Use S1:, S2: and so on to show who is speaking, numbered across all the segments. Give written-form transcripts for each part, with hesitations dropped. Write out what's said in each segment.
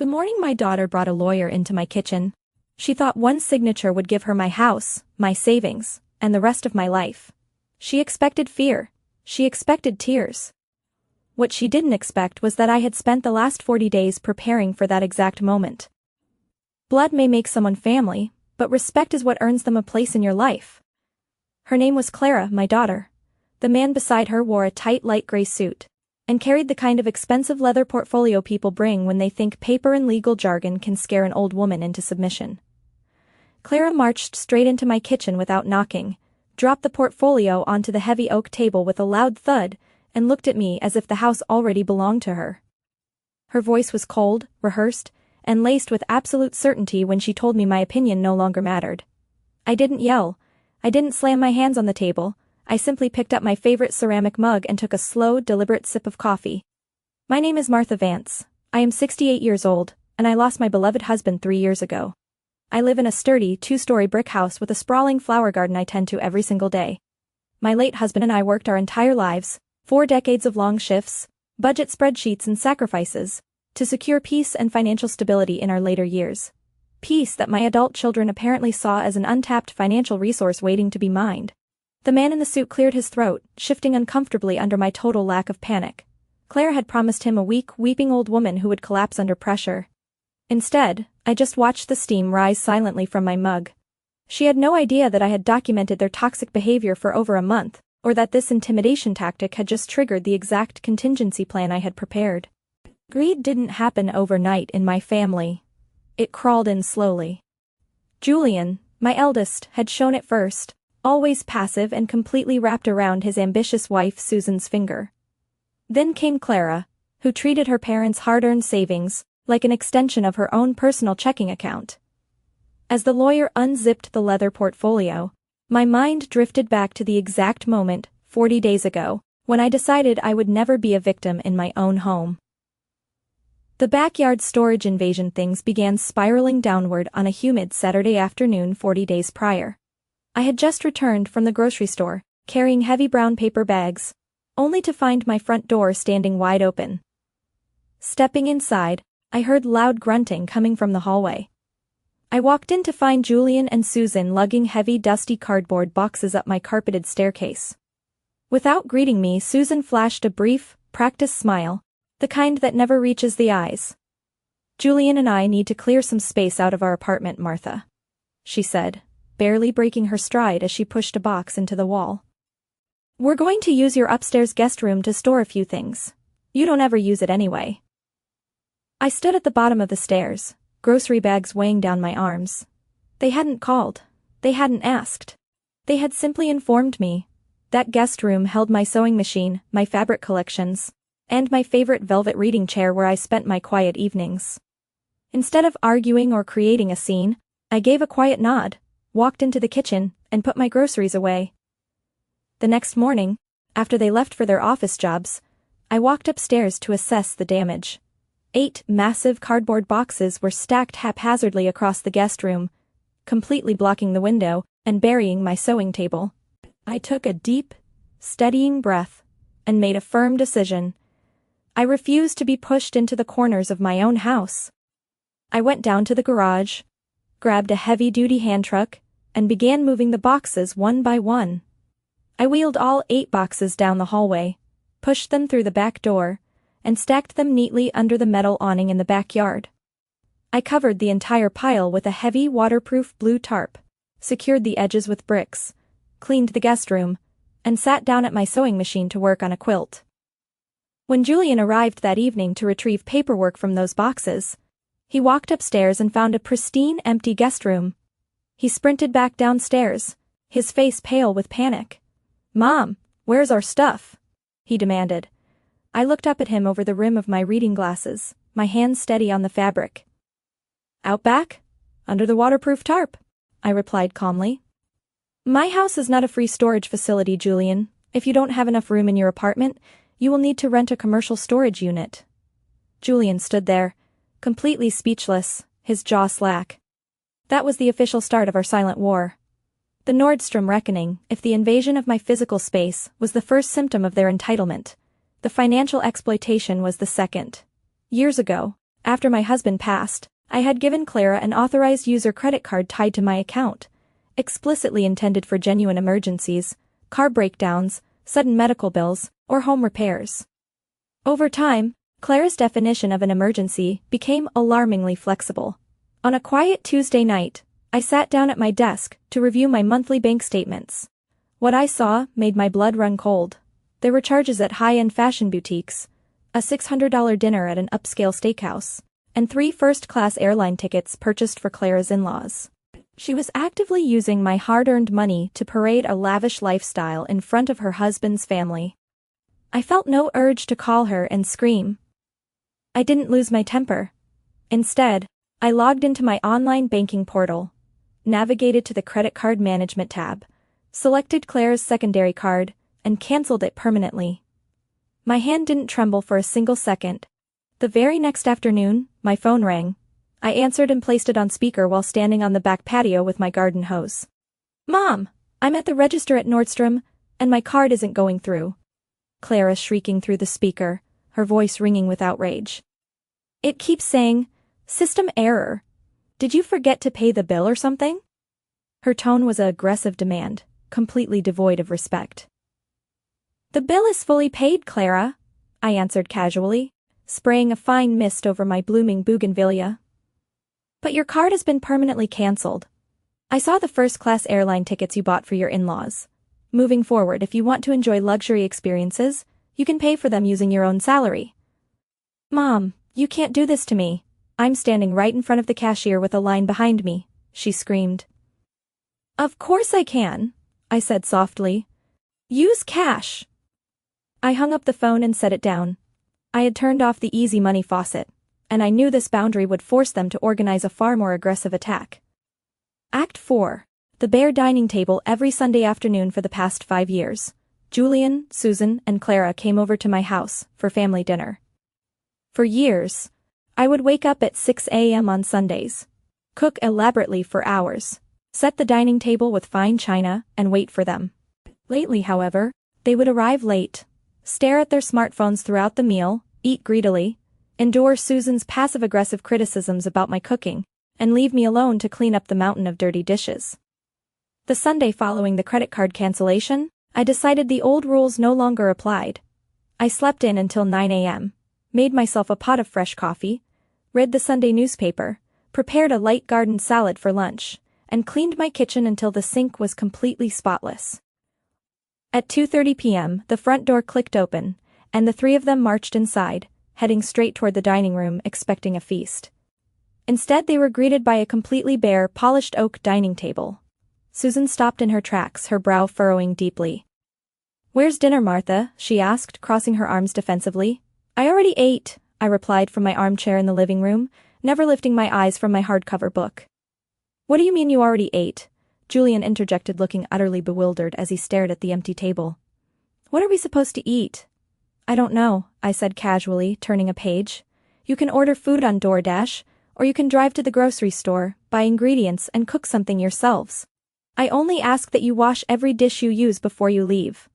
S1: The morning my daughter brought a lawyer into my kitchen, she thought one signature would give her my house, my savings, and the rest of my life. She expected fear. She expected tears. What she didn't expect was that I had spent the last 40 days preparing for that exact moment. Blood may make someone family, but respect is what earns them a place in your life. Her name was Clara, my daughter. The man beside her wore a tight light gray suit and carried the kind of expensive leather portfolio people bring when they think paper and legal jargon can scare an old woman into submission. Clara marched straight into my kitchen without knocking, dropped the portfolio onto the heavy oak table with a loud thud, and looked at me as if the house already belonged to her. Her voice was cold, rehearsed, and laced with absolute certainty when she told me my opinion no longer mattered. I didn't yell. I didn't slam my hands on the table. I simply picked up my favorite ceramic mug and took a slow, deliberate sip of coffee. My name is Martha Vance. I am 68 years old, and I lost my beloved husband 3 years ago. I live in a sturdy, 2-story brick house with a sprawling flower garden I tend to every single day. My late husband and I worked our entire lives, 4 decades of long shifts, budget spreadsheets and sacrifices, to secure peace and financial stability in our later years. Peace that my adult children apparently saw as an untapped financial resource waiting to be mined. The man in the suit cleared his throat, shifting uncomfortably under my total lack of panic. Claire had promised him a weak, weeping old woman who would collapse under pressure. Instead, I just watched the steam rise silently from my mug. She had no idea that I had documented their toxic behavior for over a month, or that this intimidation tactic had just triggered the exact contingency plan I had prepared. Greed didn't happen overnight in my family. It crawled in slowly. Julian, my eldest, had shown it first, always passive and completely wrapped around his ambitious wife Susan's finger. Then came Clara, who treated her parents' hard-earned savings like an extension of her own personal checking account. As the lawyer unzipped the leather portfolio, my mind drifted back to the exact moment, 40 days ago, when I decided I would never be a victim in my own home. The backyard storage invasion things began spiraling downward on a humid Saturday afternoon 40 days prior. I had just returned from the grocery store, carrying heavy brown paper bags, only to find my front door standing wide open. Stepping inside, I heard loud grunting coming from the hallway. I walked in to find Julian and Susan lugging heavy dusty cardboard boxes up my carpeted staircase. Without greeting me, Susan flashed a brief, practiced smile, the kind that never reaches the eyes. "Julian and I need to clear some space out of our apartment, Martha," she said, barely breaking her stride as she pushed a box into the wall. "We're going to use your upstairs guest room to store a few things. You don't ever use it anyway." I stood at the bottom of the stairs, grocery bags weighing down my arms. They hadn't called. They hadn't asked. They had simply informed me. That guest room held my sewing machine, my fabric collections, and my favorite velvet reading chair where I spent my quiet evenings. Instead of arguing or creating a scene, I gave a quiet nod, walked into the kitchen, and put my groceries away. The next morning, after they left for their office jobs, I walked upstairs to assess the damage. 8 massive cardboard boxes were stacked haphazardly across the guest room, completely blocking the window and burying my sewing table. I took a deep, steadying breath and made a firm decision. I refused to be pushed into the corners of my own house. I went down to the garage, grabbed a heavy-duty hand truck, and began moving the boxes one by one. I wheeled all 8 boxes down the hallway, pushed them through the back door, and stacked them neatly under the metal awning in the backyard. I covered the entire pile with a heavy waterproof blue tarp, secured the edges with bricks, cleaned the guest room, and sat down at my sewing machine to work on a quilt. When Julian arrived that evening to retrieve paperwork from those boxes, he walked upstairs and found a pristine empty guest room. He sprinted back downstairs, his face pale with panic. "Mom, where's our stuff?" he demanded. I looked up at him over the rim of my reading glasses, my hands steady on the fabric. "Out back? Under the waterproof tarp," I replied calmly. "My house is not a free storage facility, Julian. If you don't have enough room in your apartment, you will need to rent a commercial storage unit." Julian stood there, completely speechless, his jaw slack. That was the official start of our silent war. The Nordstrom reckoning, if the invasion of my physical space was the first symptom of their entitlement, the financial exploitation was the second. Years ago, After my husband passed, I had given Clara an authorized user credit card tied to my account, explicitly intended for genuine emergencies, car breakdowns, sudden medical bills, or home repairs. Over time, Clara's definition of an emergency became alarmingly flexible. On a quiet Tuesday night, I sat down at my desk to review my monthly bank statements. What I saw made my blood run cold. There were charges at high-end fashion boutiques, a $600 dinner at an upscale steakhouse, and 3 first-class airline tickets purchased for Clara's in-laws. She was actively using my hard-earned money to parade a lavish lifestyle in front of her husband's family. I felt no urge to call her and scream. I didn't lose my temper. Instead, I logged into my online banking portal, navigated to the credit card management tab, selected Clara's secondary card, and canceled it permanently. My hand didn't tremble for a single second. The very next afternoon, my phone rang. I answered and placed it on speaker while standing on the back patio with my garden hose. "Mom, I'm at the register at Nordstrom, and my card isn't going through." Clara shrieking through the speaker, her voice ringing with outrage. "It keeps saying, 'System error. Did you forget to pay the bill or something?'" Her tone was an aggressive demand, completely devoid of respect. "The bill is fully paid, Clara," I answered casually, spraying a fine mist over my blooming bougainvillea. "But your card has been permanently cancelled. I saw the first-class airline tickets you bought for your in-laws. Moving forward, if you want to enjoy luxury experiences, you can pay for them using your own salary." "Mom, you can't do this to me. I'm standing right in front of the cashier with a line behind me," she screamed. "Of course I can," I said softly. "Use cash." I hung up the phone and set it down. I had turned off the easy money faucet, and I knew this boundary would force them to organize a far more aggressive attack. Act 4. The bare dining table. Every Sunday afternoon for the past 5 years, Julian, Susan, and Clara came over to my house for family dinner. For years, I would wake up at 6 a.m. on Sundays, cook elaborately for hours, set the dining table with fine china, and wait for them. Lately, however, they would arrive late, stare at their smartphones throughout the meal, eat greedily, endure Susan's passive-aggressive criticisms about my cooking, and leave me alone to clean up the mountain of dirty dishes. The Sunday following the credit card cancellation, I decided the old rules no longer applied. I slept in until 9 a.m., made myself a pot of fresh coffee, read the Sunday newspaper, prepared a light garden salad for lunch, and cleaned my kitchen until the sink was completely spotless. At 2:30 p.m., the front door clicked open, and the 3 of them marched inside, heading straight toward the dining room expecting a feast. Instead, they were greeted by a completely bare, polished oak dining table. Susan stopped in her tracks, her brow furrowing deeply. "Where's dinner, Martha?" she asked, crossing her arms defensively. "I already ate," I replied from my armchair in the living room, never lifting my eyes from my hardcover book. "What do you mean you already ate?" Julian interjected, looking utterly bewildered as he stared at the empty table. "What are we supposed to eat?" "I don't know," I said casually, turning a page. "You can order food on DoorDash, or you can drive to the grocery store, buy ingredients, and cook something yourselves. I only ask that you wash every dish you use before you leave."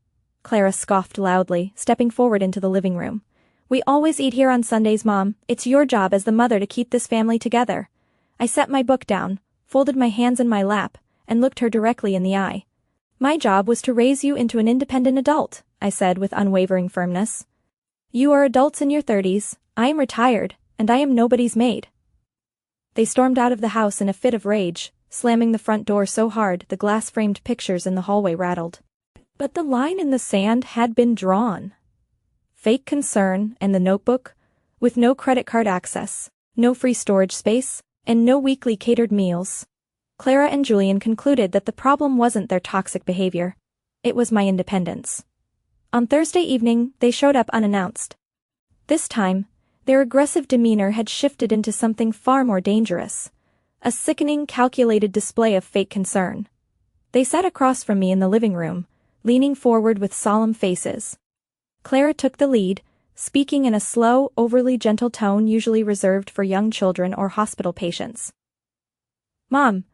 S1: Clara scoffed loudly, stepping forward into the living room. "We always eat here on Sundays, Mom. It's your job as the mother to keep this family together." I set my book down, folded my hands in my lap, and looked her directly in the eye. "My job was to raise you into an independent adult," I said with unwavering firmness. "You are adults in your 30s, I am retired, and I am nobody's maid." They stormed out of the house in a fit of rage, slamming the front door so hard the glass-framed pictures in the hallway rattled. But the line in the sand had been drawn. Fake concern and the notebook, with no credit card access, no free storage space, and no weekly catered meals. Clara and Julian concluded that the problem wasn't their toxic behavior. It was my independence. On Thursday evening, they showed up unannounced. This time, their aggressive demeanor had shifted into something far more dangerous. A sickening, calculated display of fake concern. They sat across from me in the living room, leaning forward with solemn faces. Clara took the lead, speaking in a slow, overly gentle tone usually reserved for young children or hospital patients. "Mom,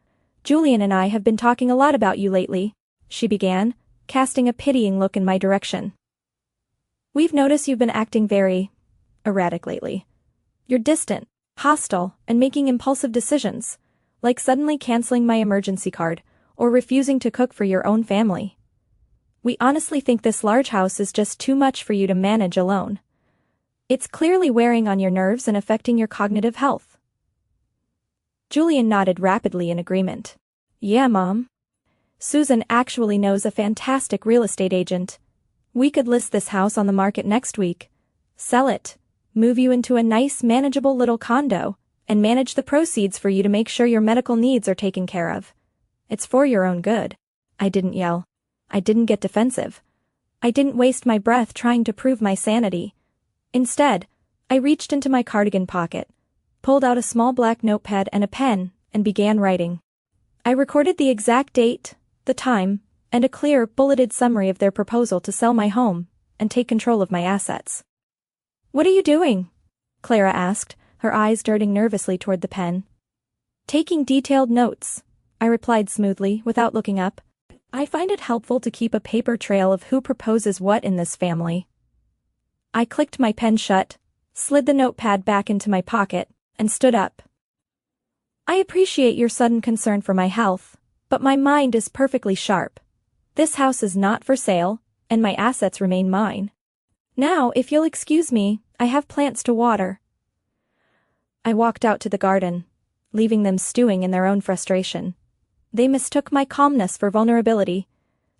S1: Julian and I have been talking a lot about you lately," she began, casting a pitying look in my direction. "We've noticed you've been acting very erratic lately. You're distant, hostile, and making impulsive decisions, like suddenly canceling my emergency card, or refusing to cook for your own family. We honestly think this large house is just too much for you to manage alone. It's clearly wearing on your nerves and affecting your cognitive health. Julian nodded rapidly in agreement. Yeah, Mom. Susan actually knows a fantastic real estate agent. We could list this house on the market next week, sell it, move you into a nice manageable little condo, and manage the proceeds for you to make sure your medical needs are taken care of. It's for your own good. I didn't yell. I didn't get defensive. I didn't waste my breath trying to prove my sanity. Instead, I reached into my cardigan pocket, pulled out a small black notepad and a pen, and began writing. I recorded the exact date, the time, and a clear, bulleted summary of their proposal to sell my home and take control of my assets. What are you doing? Clara asked, her eyes darting nervously toward the pen. Taking detailed notes, I replied smoothly, without looking up. I find it helpful to keep a paper trail of who proposes what in this family. I clicked my pen shut, slid the notepad back into my pocket, and stood up. I appreciate your sudden concern for my health, but my mind is perfectly sharp. This house is not for sale, and my assets remain mine. Now, if you'll excuse me, I have plants to water. I walked out to the garden, leaving them stewing in their own frustration. They mistook my calmness for vulnerability,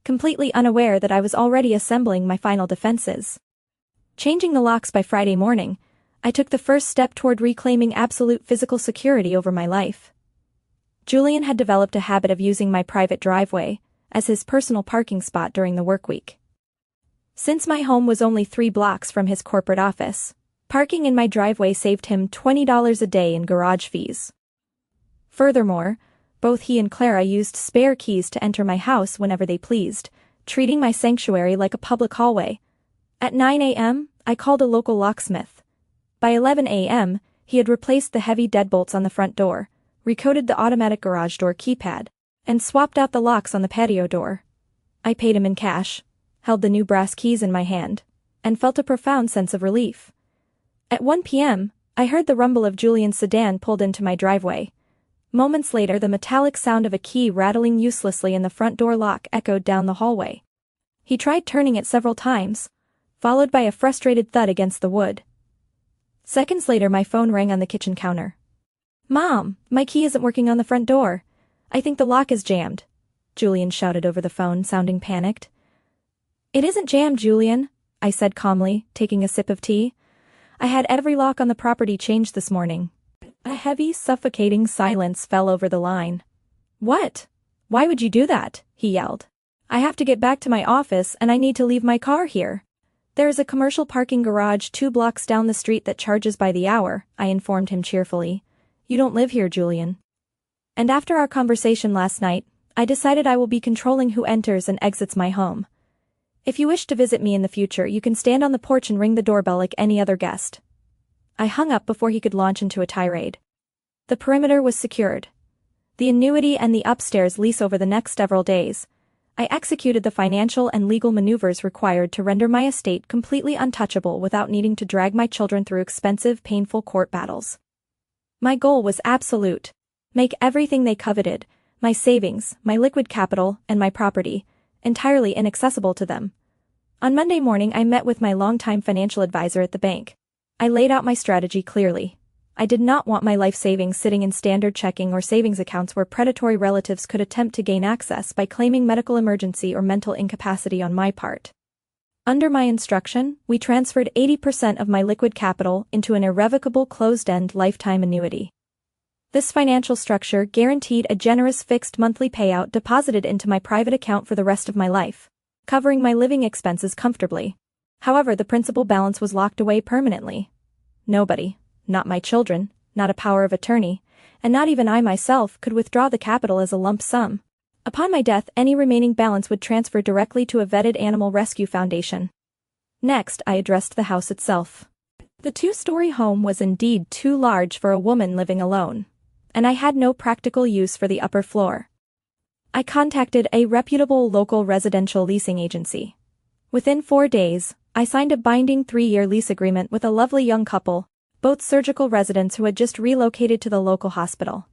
S1: completely unaware that I was already assembling my final defenses. Changing the locks by Friday morning, I took the first step toward reclaiming absolute physical security over my life. Julian had developed a habit of using my private driveway as his personal parking spot during the work week. Since my home was only 3 blocks from his corporate office, parking in my driveway saved him $20 a day in garage fees. Furthermore, both he and Clara used spare keys to enter my house whenever they pleased, treating my sanctuary like a public hallway. At 9 a.m., I called a local locksmith. By 11 a.m., he had replaced the heavy deadbolts on the front door, recoded the automatic garage door keypad, and swapped out the locks on the patio door. I paid him in cash, held the new brass keys in my hand, and felt a profound sense of relief. At 1 p.m., I heard the rumble of Julian's sedan pulled into my driveway. Moments later, the metallic sound of a key rattling uselessly in the front door lock echoed down the hallway. He tried turning it several times, followed by a frustrated thud against the wood. Seconds later, my phone rang on the kitchen counter. Mom, my key isn't working on the front door. I think the lock is jammed, Julian shouted over the phone, sounding panicked. It isn't jammed, Julian, I said calmly, taking a sip of tea. I had every lock on the property changed this morning. A heavy, suffocating silence fell over the line. What? Why would you do that? He yelled. I have to get back to my office and I need to leave my car here. There is a commercial parking garage 2 blocks down the street that charges by the hour, I informed him cheerfully. You don't live here, Julian. And after our conversation last night, I decided I will be controlling who enters and exits my home. If you wish to visit me in the future, you can stand on the porch and ring the doorbell like any other guest. I hung up before he could launch into a tirade. The perimeter was secured. The annuity and the upstairs lease over the next several days. I executed the financial and legal maneuvers required to render my estate completely untouchable without needing to drag my children through expensive, painful court battles. My goal was absolute. Make everything they coveted, my savings, my liquid capital, and my property, entirely inaccessible to them. On Monday morning, I met with my longtime financial advisor at the bank. I laid out my strategy clearly. I did not want my life savings sitting in standard checking or savings accounts where predatory relatives could attempt to gain access by claiming medical emergency or mental incapacity on my part. Under my instruction, we transferred 80% of my liquid capital into an irrevocable closed-end lifetime annuity. This financial structure guaranteed a generous fixed monthly payout deposited into my private account for the rest of my life, covering my living expenses comfortably. However, the principal balance was locked away permanently. Nobody, not my children, not a power of attorney, and not even I myself could withdraw the capital as a lump sum. Upon my death, any remaining balance would transfer directly to a vetted animal rescue foundation. Next, I addressed the house itself. The 2-story home was indeed too large for a woman living alone, and I had no practical use for the upper floor. I contacted a reputable local residential leasing agency. Within 4 days, I signed a binding 3-year lease agreement with a lovely young couple, both surgical residents who had just relocated to the local hospital.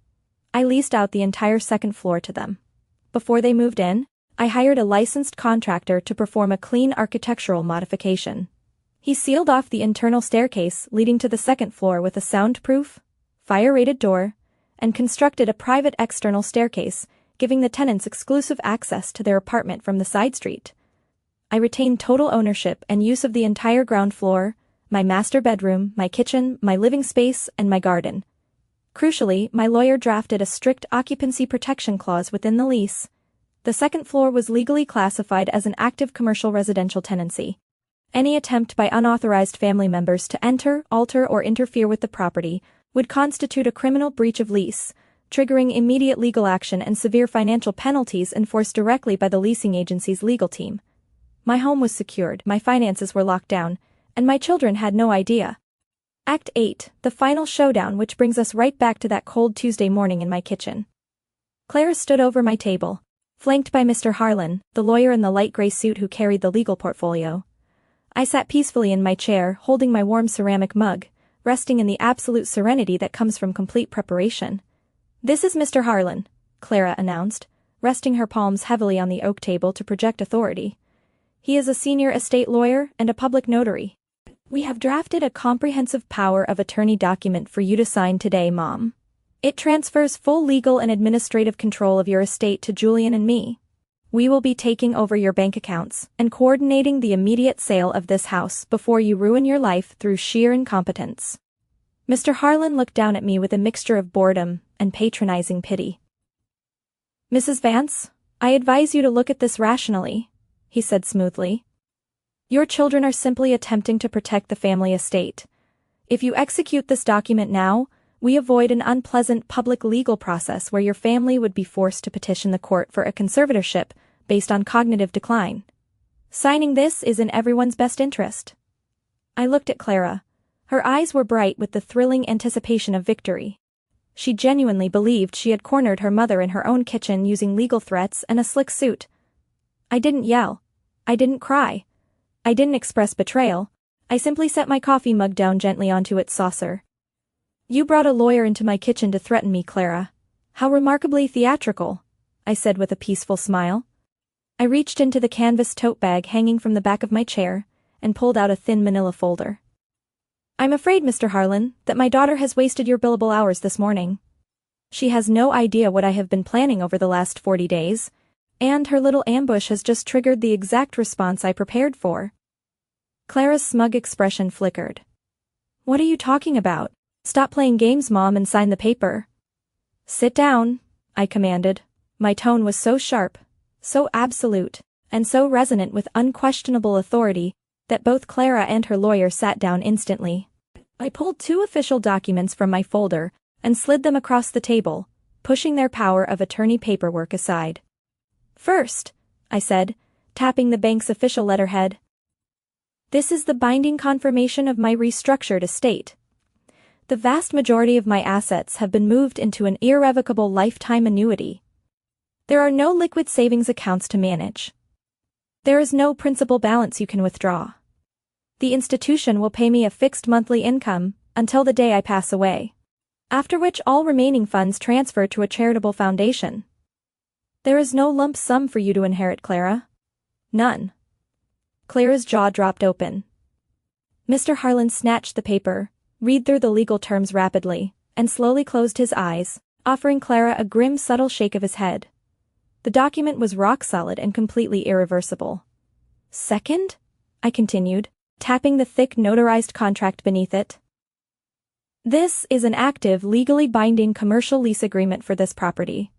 S1: I leased out the entire second floor to them. Before they moved in, I hired a licensed contractor to perform a clean architectural modification. He sealed off the internal staircase leading to the second floor with a soundproof, fire-rated door, and constructed a private external staircase, giving the tenants exclusive access to their apartment from the side street. I retained total ownership and use of the entire ground floor, my master bedroom, my kitchen, my living space, and my garden. Crucially, my lawyer drafted a strict occupancy protection clause within the lease. The second floor was legally classified as an active commercial residential tenancy. Any attempt by unauthorized family members to enter, alter, or interfere with the property would constitute a criminal breach of lease, triggering immediate legal action and severe financial penalties enforced directly by the leasing agency's legal team. My home was secured, my finances were locked down, and my children had no idea. Act 8, the final showdown, which brings us right back to that cold Tuesday morning in my kitchen. Clara stood over my table, flanked by Mr. Harlan, the lawyer in the light gray suit who carried the legal portfolio. I sat peacefully in my chair, holding my warm ceramic mug, resting in the absolute serenity that comes from complete preparation. "This is Mr. Harlan," Clara announced, resting her palms heavily on the oak table to project authority. "He is a senior estate lawyer and a public notary. We have drafted a comprehensive power of attorney document for you to sign today, Mom. It transfers full legal and administrative control of your estate to Julian and me. We will be taking over your bank accounts and coordinating the immediate sale of this house before you ruin your life through sheer incompetence." Mr. Harlan looked down at me with a mixture of boredom and patronizing pity. "Mrs. Vance, I advise you to look at this rationally," he said smoothly. "Your children are simply attempting to protect the family estate. If you execute this document now, we avoid an unpleasant public legal process where your family would be forced to petition the court for a conservatorship based on cognitive decline. Signing this is in everyone's best interest." I looked at Clara. Her eyes were bright with the thrilling anticipation of victory. She genuinely believed she had cornered her mother in her own kitchen using legal threats and a slick suit. I didn't yell. I didn't cry. I didn't express betrayal. I simply set my coffee mug down gently onto its saucer. "You brought a lawyer into my kitchen to threaten me, Clara. How remarkably theatrical," I said with a peaceful smile. I reached into the canvas tote bag hanging from the back of my chair and pulled out a thin manila folder. "I'm afraid, Mr. Harlan, that my daughter has wasted your billable hours this morning. She has no idea what I have been planning over the last 40 days, and her little ambush has just triggered the exact response I prepared for." Clara's smug expression flickered. "What are you talking about? Stop playing games, Mom, and sign the paper." "Sit down," I commanded. My tone was so sharp, so absolute, and so resonant with unquestionable authority that both Clara and her lawyer sat down instantly. I pulled 2 official documents from my folder and slid them across the table, pushing their power of attorney paperwork aside. "First," I said, tapping the bank's official letterhead, "this is the binding confirmation of my restructured estate. The vast majority of my assets have been moved into an irrevocable lifetime annuity. There are no liquid savings accounts to manage. There is no principal balance you can withdraw. The institution will pay me a fixed monthly income until the day I pass away, after which all remaining funds transfer to a charitable foundation. There is no lump sum for you to inherit, Clara. None." Clara's jaw dropped open. Mr. Harlan snatched the paper, read through the legal terms rapidly, and slowly closed his eyes, offering Clara a grim, subtle shake of his head. The document was rock solid and completely irreversible. "Second," I continued, tapping the thick notarized contract beneath it. "This is an active, legally binding commercial lease agreement for this property.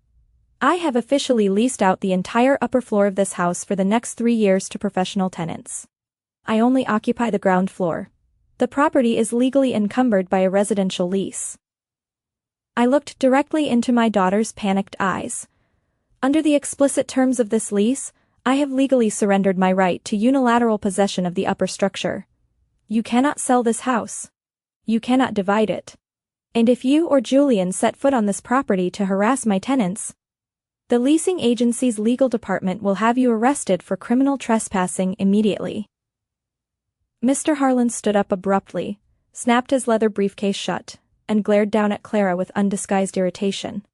S1: I have officially leased out the entire upper floor of this house for the next 3 years to professional tenants. I only occupy the ground floor. The property is legally encumbered by a residential lease." I looked directly into my daughter's panicked eyes. "Under the explicit terms of this lease, I have legally surrendered my right to unilateral possession of the upper structure. You cannot sell this house. You cannot divide it. And if you or Julian set foot on this property to harass my tenants, the leasing agency's legal department will have you arrested for criminal trespassing immediately." Mr. Harlan stood up abruptly, snapped his leather briefcase shut, and glared down at Clara with undisguised irritation.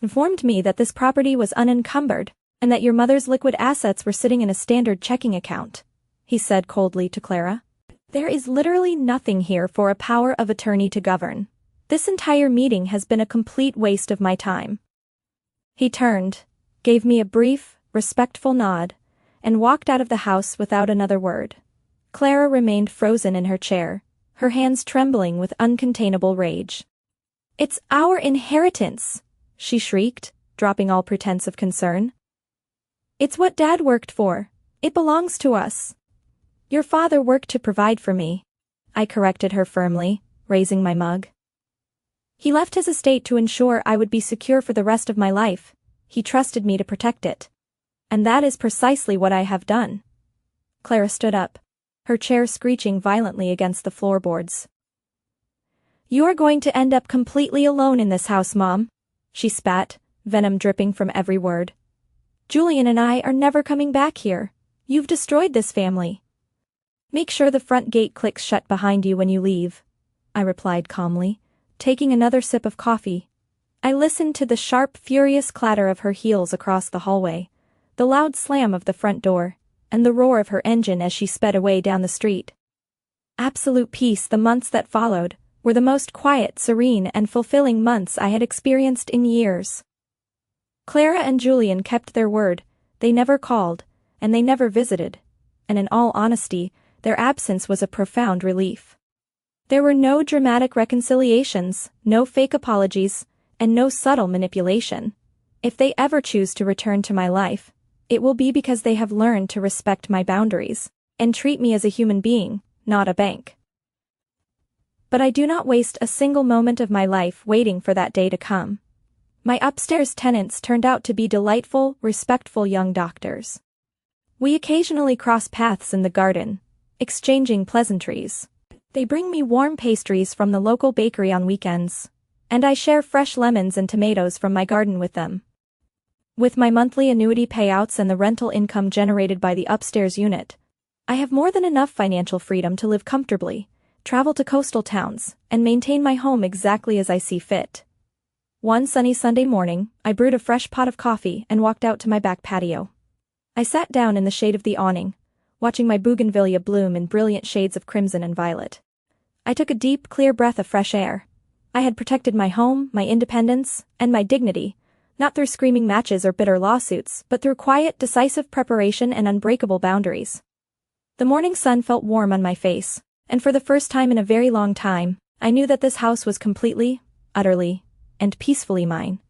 S1: Informed me that this property was unencumbered, and that your mother's liquid assets were sitting in a standard checking account, he said coldly to Clara. There is literally nothing here for a power of attorney to govern. This entire meeting has been a complete waste of my time. He turned, gave me a brief, respectful nod, and walked out of the house without another word. Clara remained frozen in her chair, her hands trembling with uncontainable rage. "It's our inheritance!" she shrieked, dropping all pretense of concern. "It's what Dad worked for. It belongs to us." "Your father worked to provide for me," I corrected her firmly, raising my mug. "He left his estate to ensure I would be secure for the rest of my life. He trusted me to protect it. And that is precisely what I have done." Clara stood up, her chair screeching violently against the floorboards. "You are going to end up completely alone in this house, Mom," she spat, venom dripping from every word. "Julian and I are never coming back here. You've destroyed this family." "Make sure the front gate clicks shut behind you when you leave," I replied calmly, taking another sip of coffee. I listened to the sharp, furious clatter of her heels across the hallway, the loud slam of the front door, and the roar of her engine as she sped away down the street. Absolute peace. The months that followed were the most quiet, serene, and fulfilling months I had experienced in years. Clara and Julian kept their word. They never called, and they never visited, and in all honesty, their absence was a profound relief. There were no dramatic reconciliations, no fake apologies, and no subtle manipulation. If they ever choose to return to my life, it will be because they have learned to respect my boundaries and treat me as a human being, not a bank. But I do not waste a single moment of my life waiting for that day to come. My upstairs tenants turned out to be delightful, respectful young doctors. We occasionally cross paths in the garden, exchanging pleasantries. They bring me warm pastries from the local bakery on weekends, and I share fresh lemons and tomatoes from my garden with them. With my monthly annuity payouts and the rental income generated by the upstairs unit, I have more than enough financial freedom to live comfortably, travel to coastal towns, and maintain my home exactly as I see fit. One sunny Sunday morning, I brewed a fresh pot of coffee and walked out to my back patio. I sat down in the shade of the awning, watching my bougainvillea bloom in brilliant shades of crimson and violet. I took a deep, clear breath of fresh air. I had protected my home, my independence, and my dignity, not through screaming matches or bitter lawsuits, but through quiet, decisive preparation and unbreakable boundaries. The morning sun felt warm on my face, and for the first time in a very long time, I knew that this house was completely, utterly, and peacefully mine.